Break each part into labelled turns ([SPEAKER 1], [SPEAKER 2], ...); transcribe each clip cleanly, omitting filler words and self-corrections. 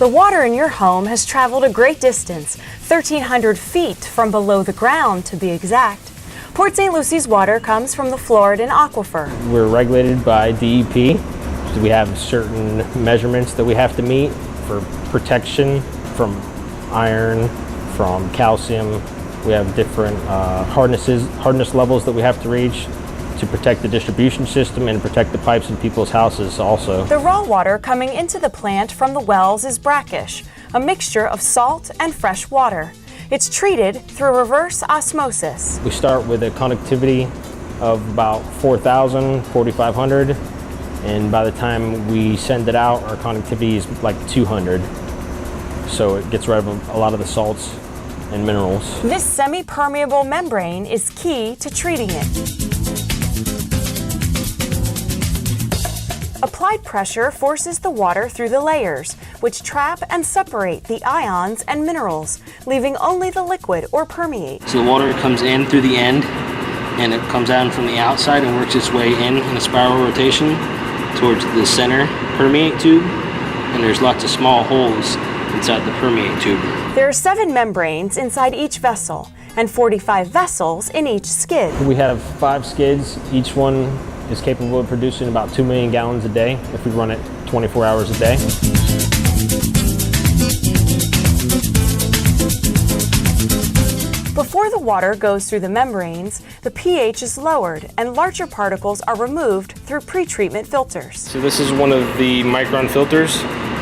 [SPEAKER 1] The water in your home has traveled a great distance, 1,300 feet from below the ground to be exact. Port St. Lucie's water comes from the Floridan Aquifer.
[SPEAKER 2] We're regulated by DEP. So we have certain measurements that we have to meet for protection from iron, from calcium. We have different hardness levels that we have to reach to protect the distribution system and protect the pipes in people's houses also.
[SPEAKER 1] The raw water coming into the plant from the wells is brackish, a mixture of salt and fresh water. It's treated through reverse osmosis.
[SPEAKER 2] We start with a conductivity of about 4,000, 4,500, and by the time we send it out, our conductivity is like 200. So it gets rid of a lot of the salts and minerals.
[SPEAKER 1] This semi-permeable membrane is key to treating it. Applied pressure forces the water through the layers, which trap and separate the ions and minerals, leaving only the liquid or permeate.
[SPEAKER 3] So the water comes in through the end, and it comes out from the outside and works its way in a spiral rotation towards the center permeate tube, and there's lots of small holes inside the permeate tube.
[SPEAKER 1] There are 7 membranes inside each vessel, and 45 vessels in each skid.
[SPEAKER 2] We have 5 skids. Each one is capable of producing about 2 million gallons a day if we run it 24 hours a day.
[SPEAKER 1] Before the water goes through the membranes, the pH is lowered and larger particles are removed through pre-treatment filters.
[SPEAKER 2] So this is one of the micron filters.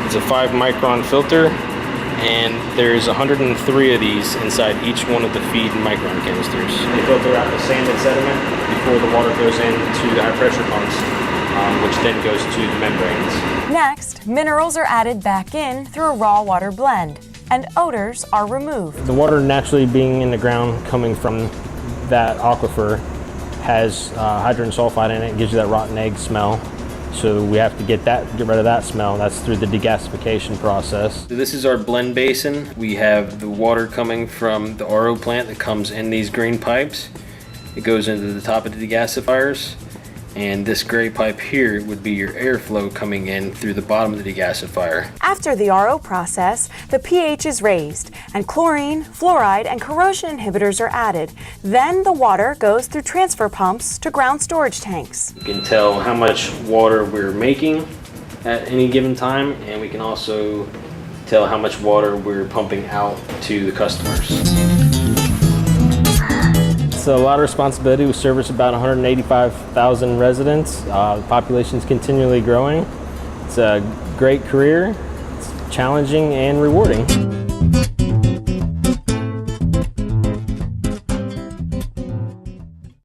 [SPEAKER 2] It's a 5 micron filter, and there's 103 of these inside each one of the feed micron canisters. They filter out the sand and sediment before the water goes into the high pressure pumps, which then goes to the membranes.
[SPEAKER 1] Next, minerals are added back in through a raw water blend, and odors are removed.
[SPEAKER 2] The water naturally being in the ground coming from that aquifer has hydrogen sulfide in it. It gives you that rotten egg smell. So we have to get rid of that smell. That's through the degasification process. So this is our blend basin. We have the water coming from the RO plant that comes in these green pipes. It goes into the top of the degasifiers. And this gray pipe here would be your airflow coming in through the bottom of the degasifier.
[SPEAKER 1] After the RO process, the pH is raised, and chlorine, fluoride, and corrosion inhibitors are added. Then the water goes through transfer pumps to ground storage tanks.
[SPEAKER 2] You can tell how much water we're making at any given time, and we can also tell how much water we're pumping out to the customers. It's a lot of responsibility. We service about 185,000 residents. The population is continually growing. It's a great career. It's challenging and rewarding.